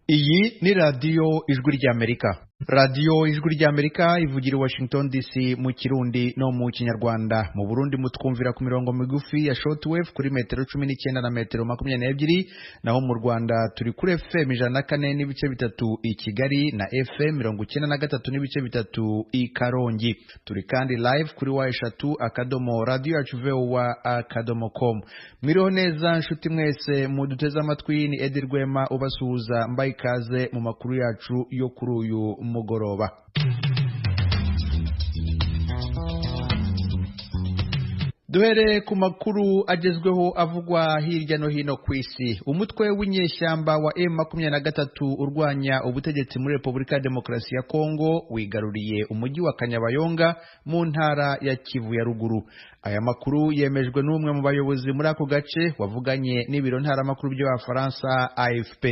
Iyi ni radiyo ijwi ry'Amerika. Radiyo ijwi ry'Amerika ivugira i Washington DC mu Kirundi no mu Kinyarwanda. Mu Burundi mutwumvira ku mirongo migufi ya shortwave kuri metero 19 na metero 22, naho mu Rwanda turi kuri FM 104.3 i Kigali na FM 93.3 i Karongi. Turi kandi live kuri wa3.radio.com. Mwiriho neza nshuti mwese muduteze amatwi, ni Edi Rwema ubasuhuza mbaye ikaze mu makuru yacu yo kuri uyu mugoroba. Duhere ku makuru agezweho avugwa hirya no hino ku isi. Umutwe w'inyeshyamba wa M23 urwanya ubutegetsi muri Repubulika ya Demokarasi ya Kongo wigaruriye umujyi wa Kanyabayonga mu ntara ya Kivu ya ruguru. Aya makuru yemejwe n'umwe mu bayobozi muri ako gace wavuganye n'ibiro ntaramakuru by'Abafaransa AFP.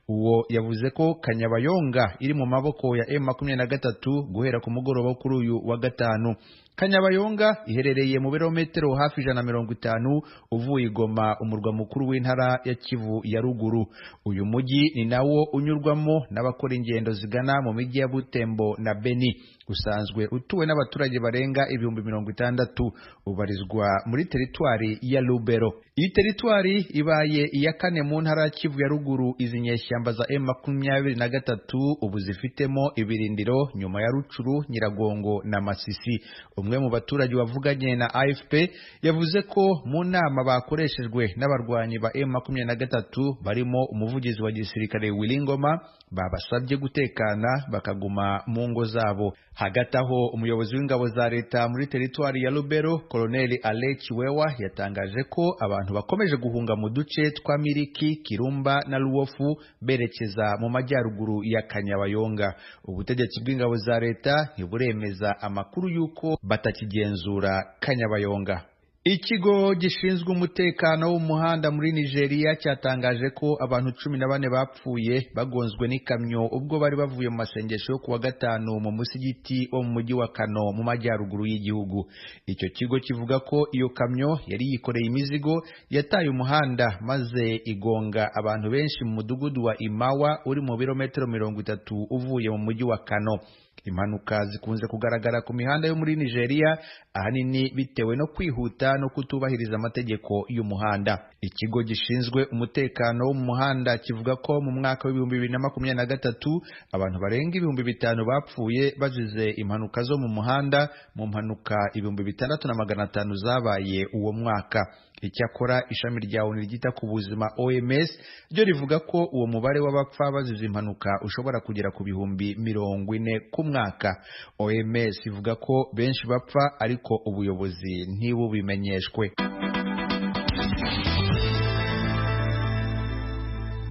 Uwo yavuze ko Kanyabayonga iri mu maboko ya M23 guhera ku mugoroba kuri uyu wa gatanu. Kanyabayonga iherereye mu birometero hafi 150 uvuye Goma, umurwa mukuru w'intara ya Kivu ya ruguru. Uyu mujyi ni nawo unyurwamo n'abakora ingendo zigana mu mijyi ya Butembo na Beni. Usanzwe utuwe n'abaturage barenga 60,000. Ubarizwa muri teritwari ya Lubero. Iyi teritwari ibaye iya kane mu ntara ya Kivu ya ruguru izi nyeshyamba za M23 ubu zifitemo ibirindiro nyuma ya Rucuru, Nyiragongo na Masisi. Umwe mu baturage wavuganye na AFP yavuze ko mu nama bakoreshejwe n'abarwanyi ba M23 barimo umuvugizi wa gisirikare Wilingoma babasabye gutekana bakaguma mu ngo zabo. Hagati aho umuyobozi w'ingabo za leta muri teritwari ya Lubero, Colonel Alechi Wewa, yatangaje ko abantu bakomeje guhunga mu duce twa Miriki, Kirumba na Luofu berekeza mu majyaruguru ya Kanyabayonga. Ubutegetsi bw'ingabo za leta ntiburemeza amakuru yuko batakigenzura Kanyabayonga. Ikigo gishinzwe umutekano w'umuhanda muri Nigeria cyatangaje ko abantu 14 bapfuye bagonzwe n'ikamyo ubwo bari bavuye mu masengesho yo kuwa gatanu mu musigiti wo mu mujyi wa Kano mu majyaruguru y'igihugu. Icyo kigo kivuga ko iyo kamyo yari yikoreye imizigo yataye umuhanda maze igonga abantu benshi mu mudugudu wa Imawa uri mu birometero 30 uvuye mu mujyi wa Kano. Impanuka zikunze kugaragara ku mihanda yo muri Nigeria ahanini bitewe no kwihuta no kutubahiriza amategeko y'umuhanda. Ikigo gishinzwe umutekano wo mu muhanda kivuga ko mu mwaka wa 2023 abantu barenga 5,000 bapfuye bazize impanuka zo mu muhanda, mu mpanuka 6,500 zabaye uwo mwaka. Icyakora ishami rya ONU ryita ku buzima OMS ryo rivuga ko uwo mubare w'abapfa bazize impanuka ushobora kugera ku 40,000 ku mwaka. OMS ivuga ko benshi bapfa ariko ubuyobozi ntibubimenyeshwe.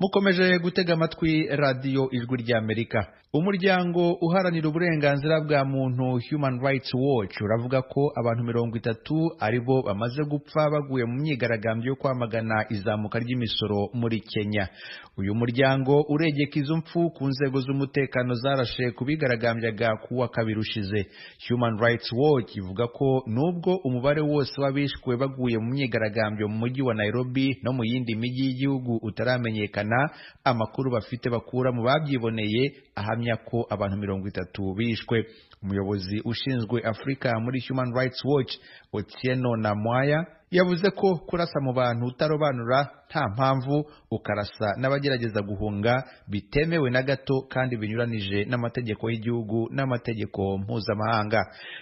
Mukomeje gutega amatwi radiyo ijwi ry'Amerika. Umuryango uharanira uburenganzira bwa muntu Human Rights Watch uravuga ko abantu 30 aribo bamaze gupfa baguye mu myigaragambyo yo kwamagana izamuka ry'imisoro muri Kenya. Uyu muryango uregeka izo mpfu ku nzego z'umutekano zarashe kubigaragambyaga kuwa kabiri ushize. Human Rights Watch ivuga ko nubwo umubare wose wabishwe baguye mu myigaragambyo mu mujyi wa Nairobi no mu yindi mijyi y'igihugu utaramenyekana, amakuru bafite bakura mu babyiboneye ahamya ko abantu 30 bishwe. Umuyobozi ushinzwe Afrika muri Human Rights Watch, Otieno Namwaya, yavuze ko kurasa mu bantu utarobanura nta mpamvu ukarasa n'abagerageza guhunga bitemewe na gato kandi binyuranije n'amategeko y'igihugu n'amategeko mpuzamahanga.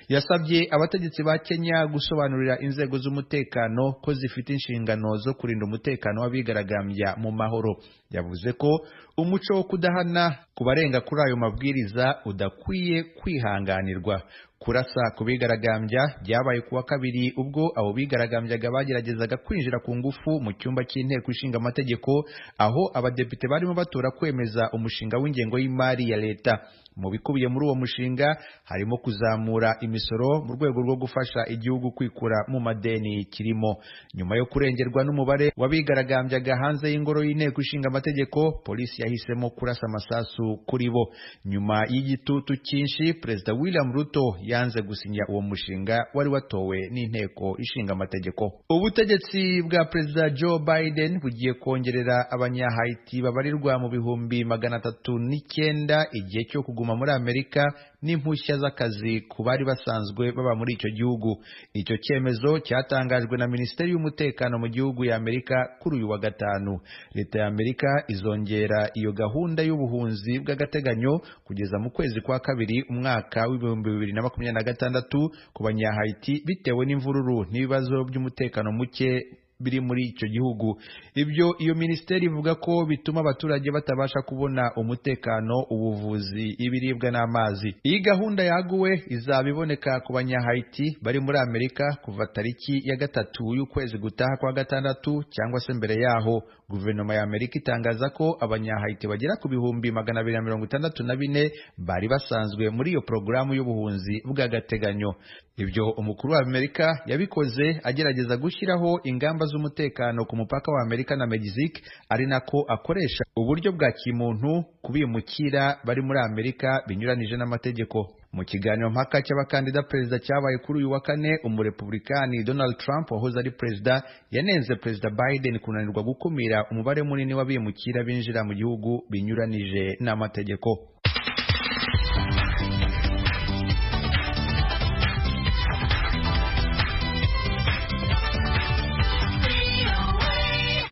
Yasabye abategetsi ba Kenya gusobanurira inzego z'umutekano ko zifite inshingano zo kurinda umutekano w'abigaragambya mu mahoro. Yavuze ko umuco wo kudahana kubarenga kuri ayo mabwiriza udakwiye kwihanganirwa. Kurasa kubigaragambya byabaye kuwa kabiri ubwo abo bigaragambyaga bageragezaga kwinjira ku ngufu mu cyumba cy'inteko ishinga amategeko aho abadepite barimo batora kwemeza umushinga w'ingengo y'imari ya leta. Mu bikubiye muri uwo mushinga harimo kuzamura imisoro mu rwego rwo gufasha igihugu kwikura mu madeni kirimo. Nyuma yo kurengerwa n'umubare wabigaragambyaga hanze y'ingoro y'inteko ishinga amategeko, polisi yahisemo kurasa amasasu kuri bo. Nyuma y'igitutu cyinshi, Perezida William Ruto yanze gusinya uwo mushinga wari watowe n'inteko ishinga amategeko. Ubutegetsi bwa Perezida Joe Biden bugiye kongerera abanyahaiti babarirwa mu bihumbi 309 igihe cyo kuguma muri Amerika n'impushya z'akazi ku bari basanzwe baba muri icyo gihugu. Icyo cyemezo cyatangajwe na Minisiteri y'Umutekano mu gihugu ya Amerika kuri uyu wa gatanu. Leta ya Amerika izongera iyo gahunda y'ubuhunzi bw'agateganyo kugeza mu kwezi kwa kabiri umwaka w'ibihumbi 2026 ku banyahaiti bitewe n'imvururu n'ibibazo by'umutekano muke biri muri icyo gihugu. Ibyo iyo minisiteri ivuga ko bituma abaturage batabasha kubona umutekano, ubuvuzi, ibiribwa n'amazi. Iyi gahunda yaguwe izaba iboneka ku banyahaiti bari muri Amerika kuva tariki ya 3 y'ukwezi gutaha kwa gatandatu cyangwa se mbere yaho. Guverinoma ya Amerika itangaza ko abanyahaiti bagera ku bihumbi 264 bari basanzwe muri iyo porogaramu y'ubuhunzi bw'agateganyo. Ibyo umukuru wa Amerika yabikoze agerageza gushyiraho ingamba z'umutekano ku mupaka wa Amerika na Mexique, ari nako akoresha uburyo bwa kimuntu kubimukira bari muri Amerika binyuranije n'amategeko. Mu kiganiro mpaka cy'abakandida perezida cyabaye kuri uyu wa kane, umurepublikani Donald Trump wahoze ari perezida yanenze Perezida Biden kunanirwa gukumira umubare munini w'abimukira binjira mu gihugu binyuranije n'amategeko.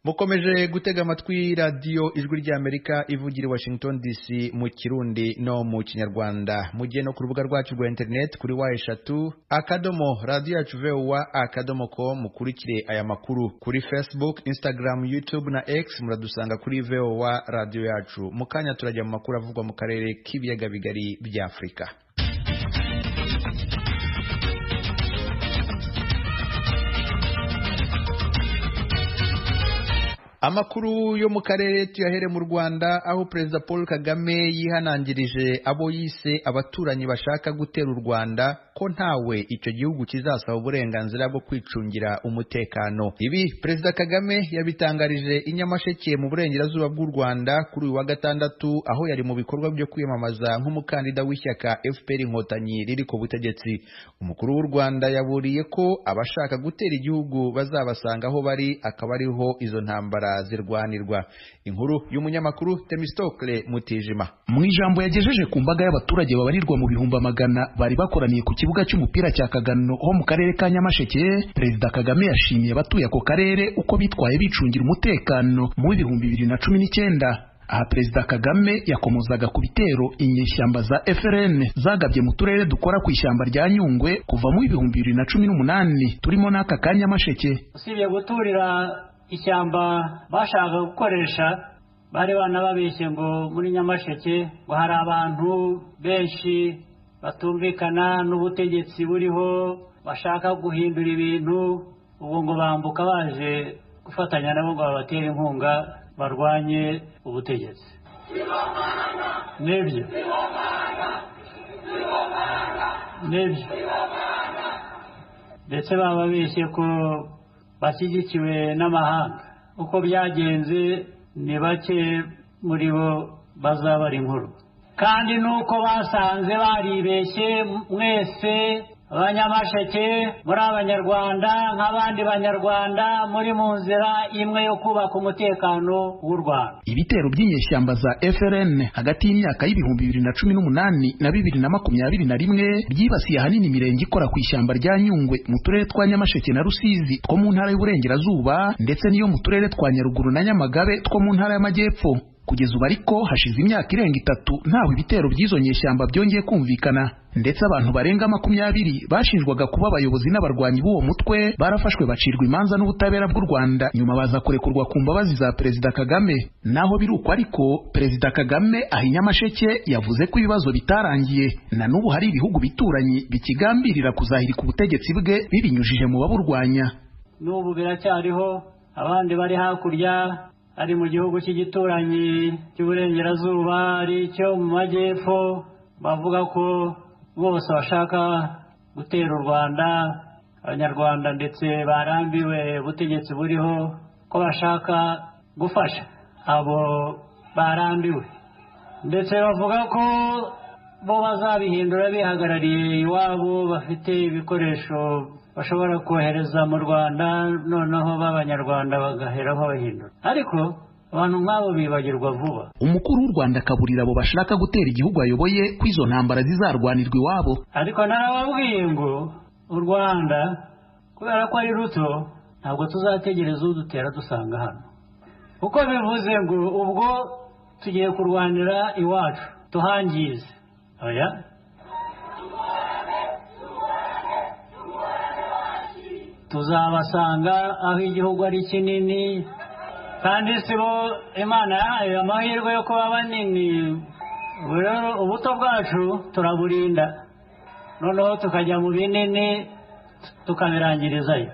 Mukomeje gutega amatwi radio Ijwi ry'Amerika ivugira i Washington DC mu Kirundi no mu Kinyarwanda. Mugiye no ku rubuga rwacu rwa internet kuri wa3.radio@voa.com mukurikire aya makuru. Kuri Facebook, Instagram, YouTube na X muradusanga kuri VOA radio yacu. Mukanya turajya mu makuru avugwa mu karere k'ibiyaga bigari bya Afrika. Amakuru yo mu karere tuyahere mu Rwanda, aho Perezida Paul Kagame yihanangirije abo yise abaturanyi bashaka gutera u Rwanda ko ntawe icyo gihugu kizasaba uburenganzira bwo kwicungira umutekano. Ibi Perezida Kagame yabitangarije i Nyamasheke mu burengerazuba bw'u Rwanda kuri uyu wa gatandatu, aho yari mu bikorwa byo kwiyamamaza nk'umukandida w'ishyaka FPR Inkotanyi riri ku butegetsi. Umukuru w'u Rwanda yaburiye ko abashaka gutera igihugu bazabasanga aho bari, akaba ariho izo ntambara zirwanirwa. Inkuru y'umunyamakuru Temistokle Mutijima. Mu ijambo yagejeje ku mbaga y'abaturage babarirwa mu bihumbi amagana bari bakoraniye ku kibuga cy'umupira cya Kagano ho mu karere ka Nyamasheke, Perezida Kagame yashimiye abatuye ako karere uko bitwaye bicungira umutekano mu 2019. Aha Perezida Kagame yakomozaga ku bitero inyeshyamba za FRN zagabye mu turere dukora ku ishyamba rya Nyungwe kuva mu 2018 turimo n'aka ka Nyamasheke. Usibye guturira ishyamba bashaka gukoresha, bari banababeshye ngo muri Nyamasheke ngo hari abantu benshi batumvikana n'ubutegetsi buriho bashaka guhindura ibintu, ubu ngo bambuka baje gufatanya nabo ngo babatere inkunga barwanye ubutegetsi. Nebyo ndetse bababeshye ko bashyigikiwe n'amahanga. Uko byagenze ni bake muri bo bazabara inkuru, kandi nuko basanze baribeshye. Mwese Abanyamasheke muri Abanyarwanda nk'abandi Banyarwanda muri mu nzira imwe yo kubaka umutekano w'u Rwanda. Ibitero by'inyeshyamba za FRN hagati y'imyaka y'ibihumbi 2018 na 2021 byibasiye ahanini imirenge ikora ku ishyamba rya Nyungwe mu turere twa Nyamasheke na Rusizi two mu ntara y'Uburengerazuba, ndetse niyo mu turere twa Nyaruguru na Nyamagabe two mu ntara y'Amajyepfo. Kugeza ubu ariko hashize imyaka irenga 3 ntaho ibitero by'izo nyeshyamba byongeye kumvikana, ndetse abantu barenga 20 bashinjwaga kuba abayobozi n'abarwanyi b'uwo mutwe barafashwe bacirwa imanza n'ubutabera bw'u Rwanda, nyuma baza kurekurwa ku mbabazi za Perezida Kagame. Naho biruko ariko Perezida Kagame ahi Nyamasheke yavuze ko ibibazo bitarangiye, na n'ubu hari ibihugu bituranyi bikigambirira kuzahirika ubutegetsi bwe bibinyujije mu baburwanya. N'ubu biracyariho abandi bari hakurya, ari mu gihugu cy'igituranyi cy'Uburengerazuba, ari cyo mu Majyepfo, bavuga ko bose bashaka gutera u Rwanda. Abanyarwanda ndetse barambiwe ubutegetsi buriho, ko bashaka gufasha abo barambiwe, ndetse bavuga ko bo bazabihindura bihagarariye iwabo bafite ibikoresho bashobora kohereza mu Rwanda noneho b'abanyarwanda bagaheraho bahindura ariko abantu nk'abo bibagirwa vuba. Umukuru w'u Rwanda akaburira abo bashaka gutera igihugu ayoboye ko izo ntambara zizarwanirwa iwabo. Ariko narababwiye ngo u Rwanda kubera ko ari ruto ntabwo tuzategereza udutera dusanga hano, kuko bivuze ngo ubwo tugiye kurwanira iwacu tuhangize. Oya, tuzabasanga aho igihugu ari kinini, kandi sibo Imana yahaye amahirwe yo kuba banini. Rero ubuto bwacu turaburinda, noneho tukajya mu binini tukabirangirizayo.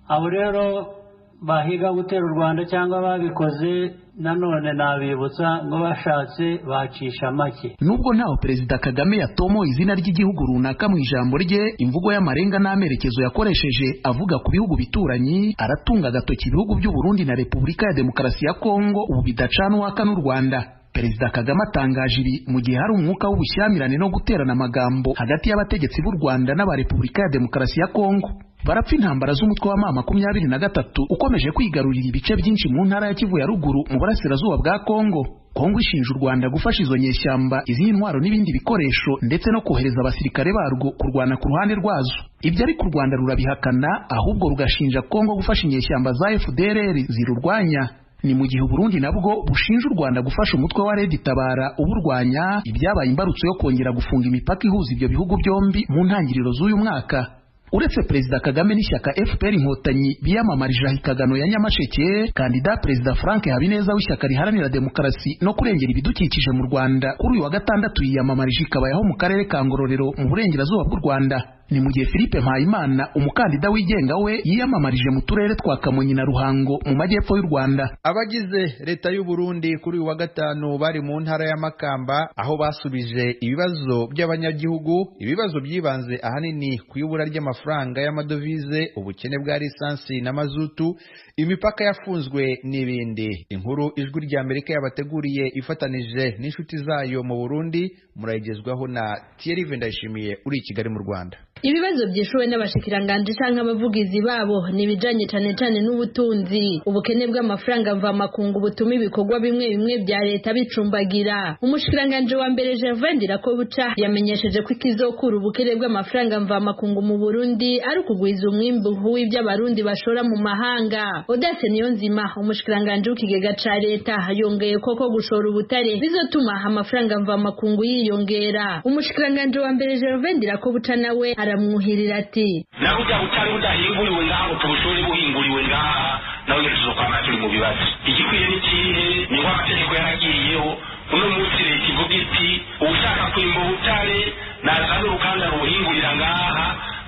Abo rero bahiga gutera u Rwanda cyangwa babikoze nanone nabibutsa ngo bashatse bacisha make. Nubwo ntaho Perezida Kagame yatomo izina ry'igihugu runaka mu ijambo rye, imvugo y'amarenga n'amerekezo yakoresheje avuga ku bihugu bituranyi, aratunga agatoki ibihugu by'u Burundi na Repubulika ya Demokarasi ya Kongo ubu bidacana uwaka n'u Rwanda. Perezida Kagame atangaje ibi mu gihe hari umwuka w'ubushyamirane no guterana amagambo hagati y'abategetsi b'u Rwanda n'aba Repubulika ya Demokarasi ya Kongo. Barapfa intambara z'umutwe wa M23 ukomeje kwigarurira ibice byinshi mu ntara ya Kivu ya ruguru mu burasirazuba bwa Kongo. Kongo ishinja u Rwanda gufasha izo nyeshyamba, izi ntwaro n'ibindi bikoresho ndetse no kohereza abasirikare barwo kurwana ku ruhande rwazo. Ibyo ariko u Rwanda rurabihakana, ahubwo rugashinja Kongo gufasha inyeshyamba za FDLR zirurwanya. Ni mu gihe Burundi nabwo bushinja u Rwanda gufasha umutwe wa Red Tabara uburwanya, ibyabaye imbarutso yo kongera gufunga imipaka ihuza ibyo bihugu byombi mu ntangiriro z'uyu mwaka. Uretse Perezida Kagame n'ishyaka FPR Inkotanyi biyamamarije ahikagano ya Nyamasheke, kandida Perezida Frank Habineza w'ishyaka riharanira demokarasi no kurengera ibidukikije mu Rwanda kuri uyu wa gatandatu yiyamamarije ikabayeho mu karere ka Ngororero mu burengerazuba bw'u Rwanda. Ni mu gihe Philippe Mpayimana umukandida wigenga we yiyamamarije mu turere twa Kamonyi na Ruhango mu majyepfo y'u Rwanda. Abagize leta y'u Burundi kuri uyu wa gatanu bari mu ntara ya Makamba, aho basubije ibibazo by'abanyagihugu, ibibazo byibanze ahanini ku ibura ry'amafaranga y'amadovize, ubukene bwa lisansi na mazutu, imipaka yafunzwe n'ibindi. Inkuru Ijwi rya Amerika yabateguriye ifatanije n'inshuti zayo mu Burundi, murayigezwaho na Thierry Vendayishimiye uri i Kigali mu Rwanda. Ibibazo byishuwe n'abashikiranganje canke abavugizi babo nibijanye cane n'ubutunzi, ubukene bw'amafaranga mva makungu butuma ibikorwa bimwe bimwe bya leta bicumbagira. Umushikiranganje wa mbere Gervais Ndirakobuca yamenyesheje ko ikizokura ubukene bw'amafaranga mva makungu mu Burundi ari ukugwiza umwimbu w'ibyo abarundi bashora mu mahanga. Odace Niyonzima umushikiranganje w'ikigega ca leta yongeye koko gushora ubutare bizotuma amafaranga mva makungu yiyongera. Umushikiranganje wa mbere Gervais Ndirakobuca nawe aramwuhirira ati nabuja butari budahinguriwe ngaho tubushore buhinguriwe ngaha nawe tuzokwama turi mu bibazo. Igikwiye n'ikihe ni ngo amategeko yaragiyeho uno munsi leta ivuga iti ushaka kwimba ubutare nazana uruganda ruhingurira ngaha,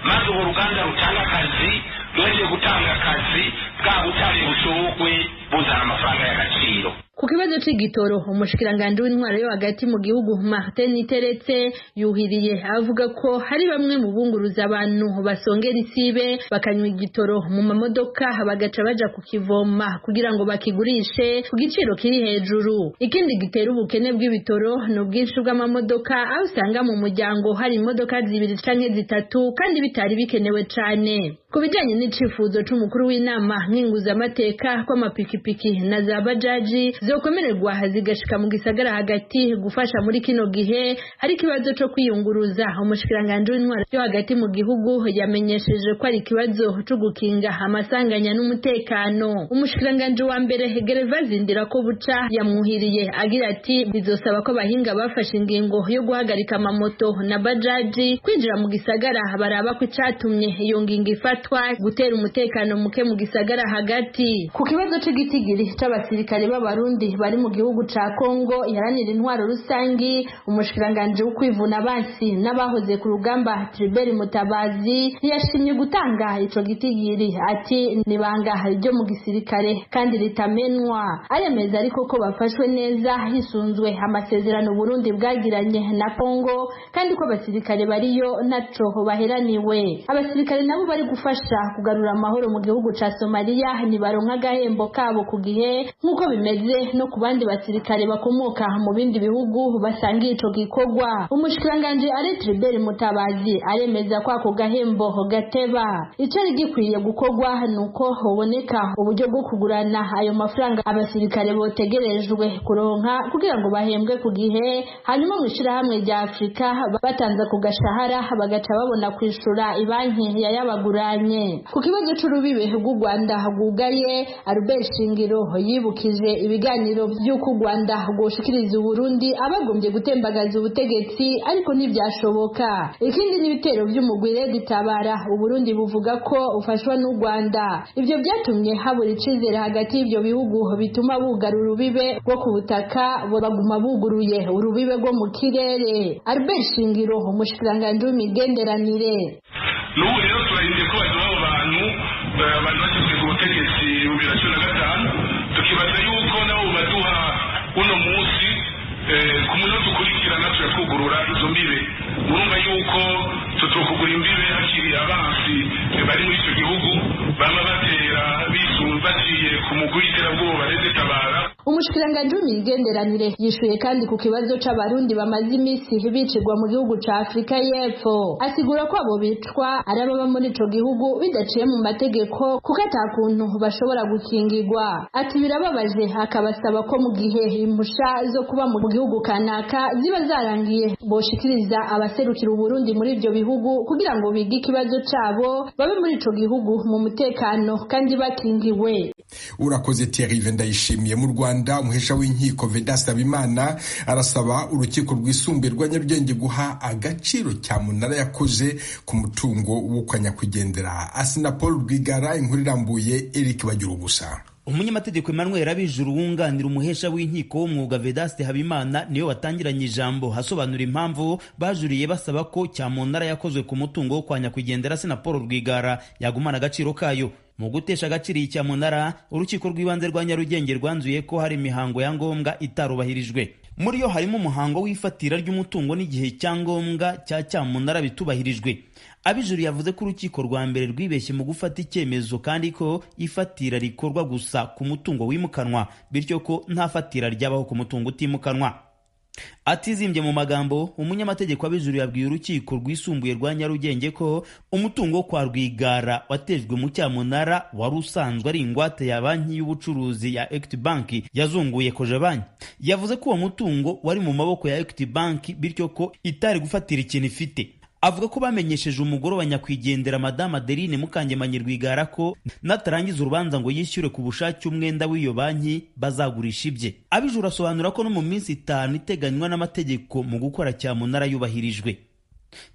maze uwo ruganda rutanga akazi, rwongeye gutanga akazi, bwa butare bushorwe buzana amafaranga y'agaciro. Ku kibazo c'igitoro umushikiranganje w'intwaro yo hagati mu gihugu Martin Teretse yuhiriye avuga ko hari bamwe mu bunguruza abantu basongera isibe bakanywa igitoro mu mamodoka bagaca baja kukivoma kugira ngo bakigurishe ku giciro kiri hejuru. Ikindi gitera ubukene bw'ibitoro no bwinshi bw'amamodoka, aho usanga mu muryango hari imodoka zibiri canke zitatu kandi bitari bikenewe cane. Ku bijanye n'icifuzo c'umukuru w'inama nk'inguzamateka kw'amapikipiki na za bajaji zokomererwa zigashika mu gisagara hagati gufasha muri kino gihe hari ikibazo cyo kwiyunguruza, umushikiranganje w'intwaro yo hagati mu gihugu yamenyesheje ko ari ikibazo cyo gukinga amasanganya n'umutekano. Umushikiranganje wa mbere Gervais Ndirakobuca yamwuhiriye agira ati bizosaba ko abahinga bafashe ingingo yo guhagarika amamoto na bajaji kwinjira mu gisagara baraba ko icatumye iyo ngingo ifatwa gutera umutekano muke mu gisagara hagati. Ku kibazo cy'igitigiri c'abasirikare b'abarundi bari mu gihugu ca Kongo yaranira intwaro rusangi, umushikiranganje w'ukwivuna abansi n'abahoze ku rugamba Tribert Mutabazi yashimye gutanga ico gitigiri, ati nibanga ryo mu gisirikare kandi ritamenwa. Aremeza ariko ko bafashwe neza hisunzwe amasezerano Burundi bwagiranye na Kongo kandi ko abasirikare bariyo naco baheraniwe. Abasirikare nabo bari gufasha gufasha kugarura amahoro mu gihugu ca Somalia ntibaronka agahembo kabo ku gihe nk'uko bimeze no ku bandi basirikare bakomoka mu bindi bihugu basangiye ico gikorwa. Umushikiranganje Tribert Mutabazi aremeza ko ako gahembo gateba. Icari gikwiye gukorwa nuko hoboneka uburyo bwo kugurana ayo mafaranga abasirikare botegerejwe kuronka kugira ngo bahembwe ku gihe, hanyuma mu ishirahamwe rya Afrika batanze ku gashahara bagaca babona kwishura ibanki yayabaguranye. Ku kibazo c'urubibe rw'u Rwanda rwugaye, Albert Shingiro yibukije ibiganiro by'uko u Rwanda rwoshikiriza Burundi abagombye gutembagaza ubutegetsi ariko ntibyashoboka. Ikindi n'ibitero by'umugwire gitabara Uburundi buvuga ko ufashwa n'u Rwanda. Ibyo byatumye habura icizere hagati y'ibyo bihugu bituma bugara urubibe rwo ku butaka baguma buguruye urubibe rwo mu kirere. Albert Shingiro umushikiranganje w'imigenderanire: n'ubu rero turarindiriye ko baduha abo bantu bashyizwe ku butegetsi mu 2015 tukibaza yuko nabo baduha uno munsi ku munsi ukurikirana turatwugurura izo mbibe. Murumva yuko tutokugura imbibe hakiri abansi bari muri icyo gihugu baba batera baciye ku mugwi w'iterabwoba Rede Tabara. Umushikiranganje w'imigenderanire yishuye kandi ku kibazo c'abarundi bamaze imisi bicirwa mu gihugu ca Afrika y'Epfo. Asigura ko abo bicwa ari ababa muri ico gihugu bidaciye mu mategeko kuko atakuntu bashobora gukingirwa. Ati birababaje, akabasaba ko mu gihe impusha zo kuba mu gihugu kanaka ziba zarangiye boshikiriza abaserukira Uburundi muri ivyo bihugu kugira ngo bige ikibazo cabo babe muri ico gihugu mu mutekano kandi bakingiwe. Urakoze Thierry Vendayishimiye. Mu Rwanda umuhesha w'inkiko Vedaste Habimana arasaba urukiko rwisumbuye rwa Nyarugenge guha agaciro cyamunara yakoze ku mutungo wo kwa nyakwigendera Assinapol Rwigara. Inkuru irambuye Eric Bagirugusa. Umunyamategeko Emmanuel Abijuru wunganira umuhesha w'inkiko w'umwuga Vedaste Habimana niwe watangiranye ijambo hasobanura impamvu bajuriye basaba ko cyamunara yakozwe ku mutungo wo kwa nyakwigendera Assinapol Rwigara yagumana agaciro kayo. Mu gutesha agaciro icyamunara, urukiko rw'ibanze rwa Nyarugenge rwanzuye ko hari imihango ya ngombwa itarubahirijwe. Muri yo harimo umuhango w'ifatira ry'umutungo n'igihe cyangombwa cya cyamunara bitubahirijwe. Abijuru yavuze ko urukiko rwa mbere rwibeshye mu gufata icyemezo kandi ko ifatira rikorwa gusa ku mutungo wimukanwa, bityo ko nta fatira ryabaho ku mutungo utimukanwa. Atizimbye mu magambo, umunyamategeko Abijuru yabwiye urukiko rwisumbuye rwa Nyarugenge ko umutungo kwa Rwigara watejwe mu cyamunara wari usanzwe ari ingwate ya banki y'ubucuruzi ya Equity Bank yazunguye koje banki. Yavuze ko uwo mutungo wari mu maboko ya Equity Bank bityo ko itari gufatira ikintu ifite. Avuga ko bamenyesheje umugore wa nyakwigendera Madame Adeline Mukangemanyi Rwigara ko natarangiza urubanza ngo yishyure ku bushake umwenda w'iyo banki bazagurisha ibye. Abijuru asobanura ko no mu minsi 5 iteganywa n'amategeko mu gukora cyamunara yubahirijwe.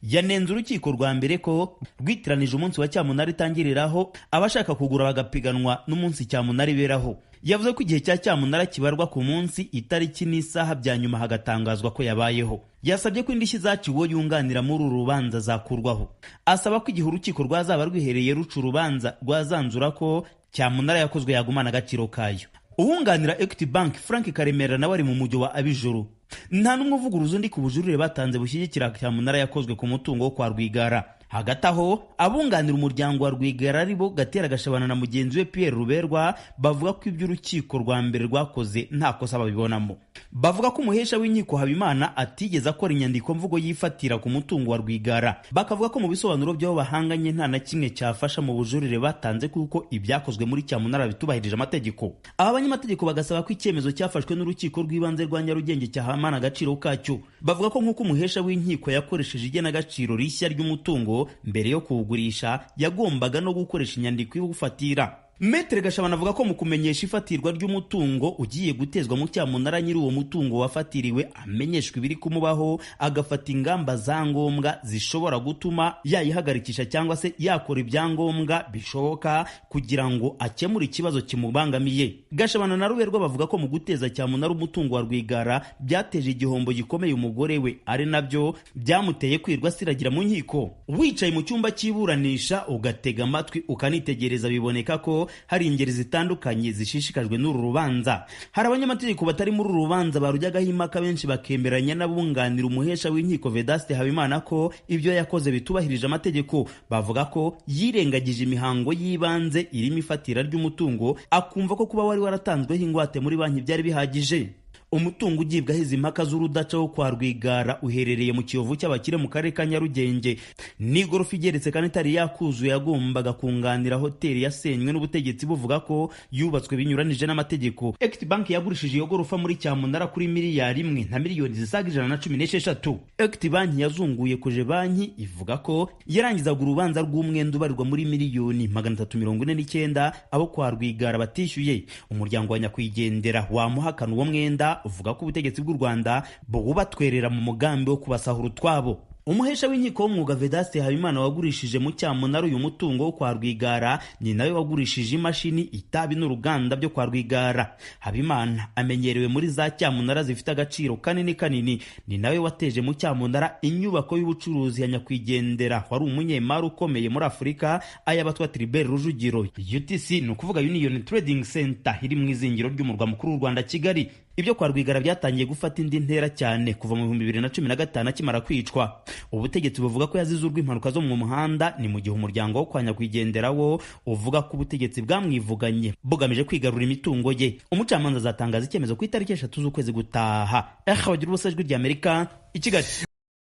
Yanenze urukiko rwa mbere ko rwitiranije umunsi wa cyamunara itangiriraho abashaka kugura bagapiganwa n'umunsi cyamunara iberaho. Yavuze ko igihe cya cyamunara kibarwa ku munsi, itariki n'isaha bya nyuma hagatangazwa ko yabayeho. Yasabye ko indishyi zaciwe yunganira muri uru rubanza zakurwaho. Asaba ko igihe urukiko rwazaba rwihereye ruca urubanza rwazanzura ko cyamunara yakozwe yagumana agaciro kayo. Uwunganira Equity Bank Frank Karemera nawe ari mu mujyi wa Abijuru. Nta n'umwe uvuguruza undi ku bujurire batanze bushyigikira cyamunara yakozwe ku mutungo wo kwa Rwigara. Hagati aho abunganira umuryango wa Rwigara aribo Gatera Gashabana na mugenzi we Pierre Ruberwa bavuga ko ibyo urukiko rwa mbere rwakoze nta kosa babibonamo. Bavuga ko umuhesha w'inkiko Habimana atigeze akora inyandiko mvugo yifatira ku mutungo wa Rwigara. Bakavuga ko mu bisobanuro by'abo bahanganye nta na kimwe cyafasha mu bujurire batanze kuko ibyakozwe muri cyamunara bitubahirije amategeko. Aba banyamategeko bagasaba ko icyemezo cyafashwe n'urukiko rw'ibanze rwa Nyarugenge cyahamana agaciro kacyo. Bavuga ko nk'uko umuhesha w'inkiko yakoresheje igenagaciro rishya ry'umutungo mbere yo kuwugurisha yagombaga no gukoresha inyandiko y'ufatira. Metre Gashabana avuga ko mu kumenyesha ifatirwa ry'umutungo ugiye gutezwa mu cyamunara nyiri uwo mutungo wafatiriwe amenyeshwa ibiri kumubaho, agafata ingamba za ngombwa zishobora gutuma yayihagarikisha cyangwa se yakora ibyangombwa bishoboka kugira ngo akemure ikibazo kimubangamiye. Gashabana na Ruberwa bavuga ko mu guteza cyamunara umutungo wa Rwigara byateje igihombo gikomeye umugore we, ari nabyo byamuteye kwirwa siragira mu nkiko. Wicaye mu cyumba cy'iburanisha ugatega amatwi ukanitegereza, biboneka ko hari ingeri zitandukanye zishishikajwe n'uru rubanza. Hari abanyamategeko batari muri uru rubanza barujyagaho impaka, benshi bakemeranya n'abunganira umuhesha w'inkiko Vedaste Habimana ko ibyo yakoze bitubahirije amategeko. Bavuga ko yirengagije imihango y'ibanze irimo ifatira ry'umutungo, akumva ko kuba wari waratanzweho ingwate muri banki byari bihagije. Umutungo ugibwa hizi impaka z'urudaca wo kwa Rwigara uherereye mu Kiyovu cy'abakire mu karere ka Nyarugenge. Ni igorofa igeretse kandi itari yakuzuye, yagombaga kunganira hoteli yasenywe n'ubutegetsi buvuga ko yubatswe binyuranije n'amategeko. Equity Bank yagurishije iyo gorofa muri Cyamunara kuri miliyari 1 na miliyoni zisaga 116. Equity Bank yazunguye koje banki ivuga ko yarangizaga urubanza rw'umwenda ubarirwa muri miliyoni 349 abo kwa Rwigara batishyuye. Umuryango wa nyakwigendera wamuhakana uwo mwenda uvuga ko ubutegetsi bw'u Rwanda bubatwerera mu mugambi wo kubasahura utwabo. Umuhesha w'inkiko w'umwuga Vedaste Habimana wagurishije mu Cyamunara uyu mutungo wo kwa Rwigara ni nawe wagurishije imashini, itabi n'uruganda byo kwa Rwigara. Habimana amenyerewe muri za Cyamunara zifite agaciro kanini, ni nawe wateje mu Cyamunara inyubako y'ubucuruzi ya nyakwigendera wari umunyemari ukomeye muri Afurika ayabatwa Tribert Rujugiro. UTC ni ukuvuga Union Trading Center iri mu izingiro ry'umurwa mukuru w'u Rwanda Kigali. Ibyo kwa Rwigara byatangiye gufata indi ntera cyane kuva mu 2015 akimara kwicwa. Ubutegetsi buvuga ko yazize urw'impanuka zo mu muhanda, ni mu gihe umuryango wo kwa nyakwigendera wo uvuga ko ubutegetsi bwamwivuganye bugamije kwigarura imitungo ye. Umucamanza azatangaza icyemezo ku itariki 3 z'ukwezi gutaha. Bagira ubusajwi ry'Amerika i Kigali.